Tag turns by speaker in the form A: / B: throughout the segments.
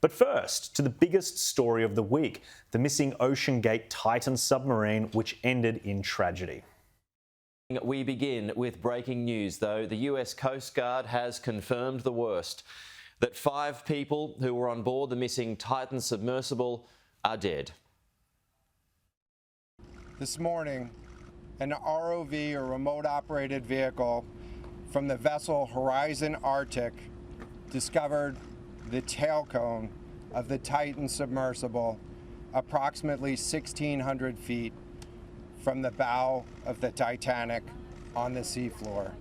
A: But first, to the biggest story of the week, the missing OceanGate Titan submarine, which ended in tragedy.
B: We begin with breaking news, though. The US Coast Guard has confirmed the worst, that 5 people who were on board the missing Titan submersible are dead.
C: This morning, an ROV, or remote operated vehicle, from the vessel Horizon Arctic discovered the tail cone of the Titan submersible approximately 1,600 feet from the bow of the Titanic on the seafloor.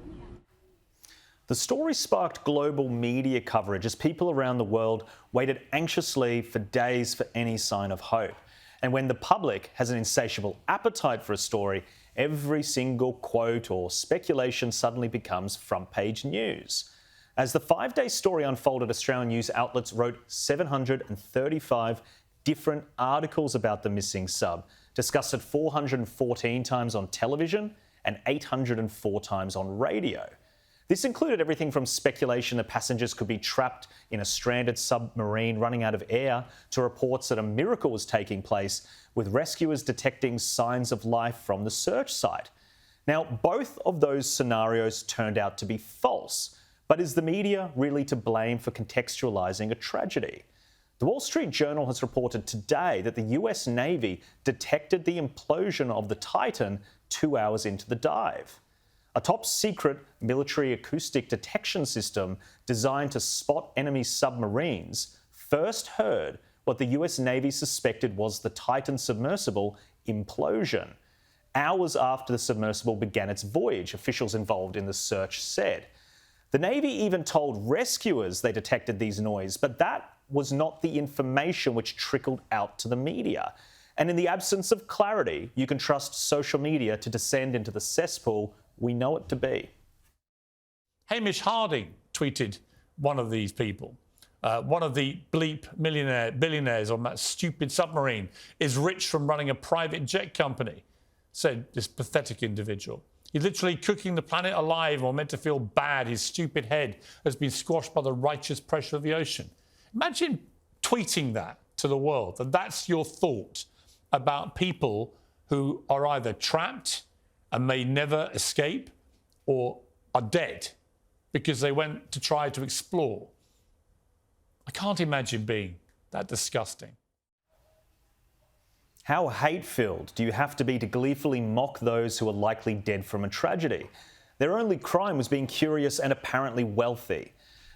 A: The story sparked global media coverage as people around the world waited anxiously for days for any sign of hope. And when the public has an insatiable appetite for a story, every single quote or speculation suddenly becomes front-page news. As the 5-day story unfolded, Australian news outlets wrote 735 different articles about the missing sub, discussed it 414 times on television and 804 times on radio. This included everything from speculation that passengers could be trapped in a stranded submarine running out of air to reports that a miracle was taking place, with rescuers detecting signs of life from the search site. Now, both of those scenarios turned out to be false, but is the media really to blame for contextualising a tragedy? The Wall Street Journal has reported today that the US Navy detected the implosion of the Titan 2 hours into the dive. A top-secret military acoustic detection system designed to spot enemy submarines first heard what the US Navy suspected was the Titan submersible implosion. Hours after the submersible began its voyage, officials involved in the search said. The Navy even told rescuers they detected these noises, but that was not the information which trickled out to the media. And in the absence of clarity, you can trust social media to descend into the cesspool we know it to be.
D: Hamish Harding tweeted one of these people. One of the bleep billionaires on that stupid submarine is rich from running a private jet company, said this pathetic individual. He's literally cooking the planet alive or meant to feel bad. His stupid head has been squashed by the righteous pressure of the ocean. Imagine tweeting that to the world, that that's your thought about people who are either trapped and may never escape or are dead because they went to try to explore. I can't imagine being that disgusting.
A: How hate-filled do you have to be to gleefully mock those who are likely dead from a tragedy? Their only crime was being curious and apparently wealthy.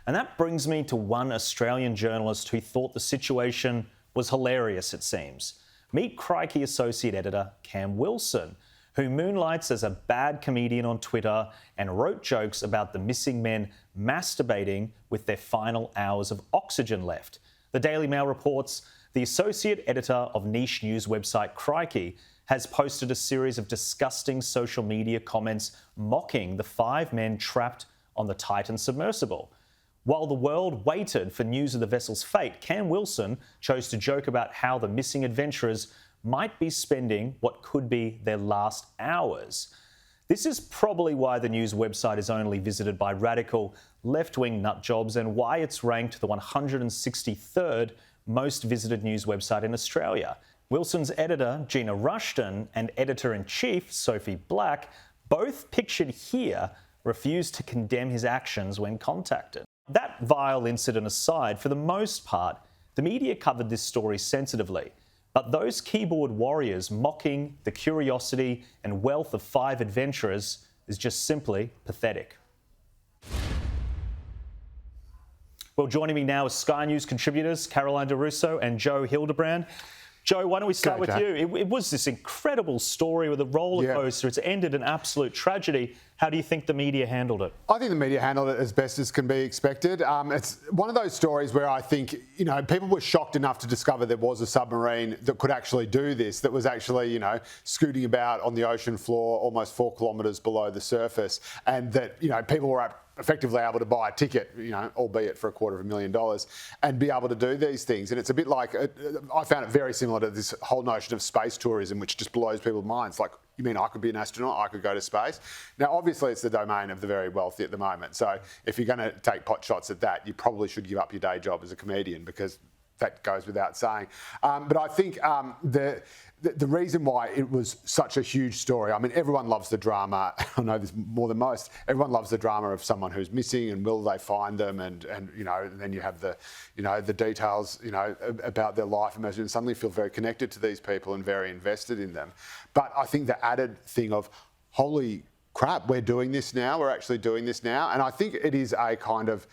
A: And that brings me to one Australian journalist who thought the situation was hilarious, it seems. Meet Crikey Associate Editor Cam Wilson, who moonlights as a bad comedian on Twitter and wrote jokes about the missing men masturbating with their final hours of oxygen left. The Daily Mail reports the associate editor of niche news website Crikey has posted a series of disgusting social media comments mocking the 5 men trapped on the Titan submersible. While the world waited for news of the vessel's fate, Cam Wilson chose to joke about how the missing adventurers might be spending what could be their last hours. This is probably why the news website is only visited by radical left-wing nutjobs and why it's ranked the 163rd most visited news website in Australia. Wilson's editor, Gina Rushton, and editor-in-chief, Sophie Black, both pictured here, refused to condemn his actions when contacted. That vile incident aside, for the most part, the media covered this story sensitively. But those keyboard warriors mocking the curiosity and wealth of 5 adventurers is just simply pathetic. Well, joining me now is Sky News contributors Caroline DeRusso and Joe Hildebrand. Joe, why don't we start with you? It was this incredible story with a roller coaster. It's ended in absolute tragedy. How do you think the media handled it?
E: I think the media handled it as best as can be expected. It's one of those stories where I think, people were shocked enough to discover there was a submarine that could actually do this, that was actually, scooting about on the ocean floor almost 4 kilometres below the surface, and that, people were effectively able to buy a ticket, albeit for $250,000, and be able to do these things. And it's a bit like, I found it very similar to this whole notion of space tourism, which just blows people's minds. Like, you mean I could be an astronaut, I could go to space? Now, obviously, it's the domain of the very wealthy at the moment. So if you're going to take pot shots at that, you probably should give up your day job as a comedian, because that goes without saying. But I think the reason why it was such a huge story, I mean, everyone loves the drama. I know this more than most. Everyone loves the drama of someone who's missing and will they find them, and then you have the details, about their life and suddenly feel very connected to these people and very invested in them. But I think the added thing of, holy crap, we're doing this now. We're actually doing this now, and I think it is a kind of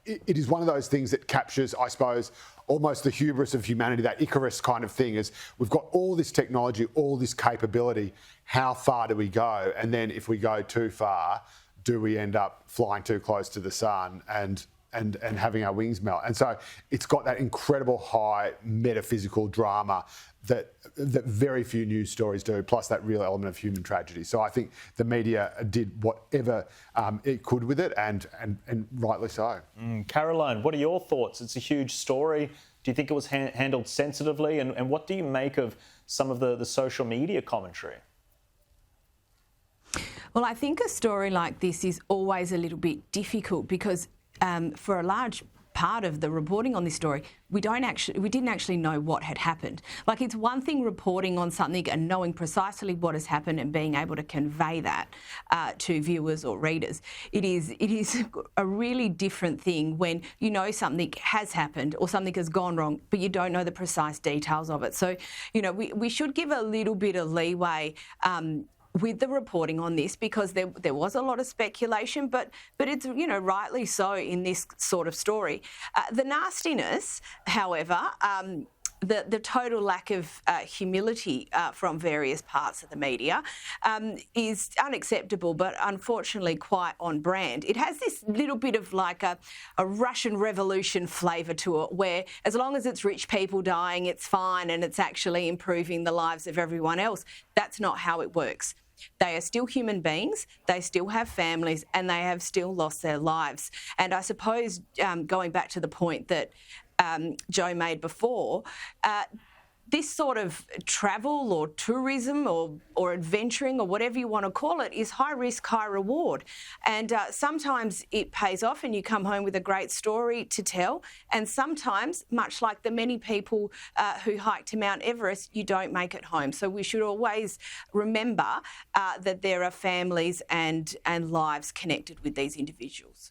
E: it is one of those things that captures, I suppose, almost the hubris of humanity, that Icarus kind of thing, is we've got all this technology, all this capability, how far do we go? And then if we go too far, do we end up flying too close to the sun and having our wings melt? And so it's got that incredible high metaphysical drama that very few news stories do, plus that real element of human tragedy. So I think the media did whatever it could with it, and rightly so.
A: Caroline, what are your thoughts? It's a huge story. Do you think it was handled sensitively? And what do you make of some of the social media commentary?
F: Well, I think a story like this is always a little bit difficult because for a large part of the reporting on this story, we didn't actually know what had happened. Like, it's one thing reporting on something and knowing precisely what has happened and being able to convey that to viewers or readers. It is a really different thing when you know something has happened or something has gone wrong, but you don't know the precise details of it. So, we should give a little bit of leeway with the reporting on this, because there was a lot of speculation, but it's rightly so in this sort of story. The nastiness, however, the total lack of humility from various parts of the media is unacceptable, but unfortunately quite on brand. It has this little bit of like a Russian Revolution flavour to it, where as long as it's rich people dying, it's fine and it's actually improving the lives of everyone else. That's not how it works. They are still human beings, they still have families, and they have still lost their lives. And I suppose, going back to the point that Joe made before, this sort of travel or tourism or adventuring or whatever you want to call it is high risk, high reward. And sometimes it pays off and you come home with a great story to tell. And sometimes, much like the many people who hiked to Mount Everest, you don't make it home. So we should always remember that there are families and lives connected with these individuals.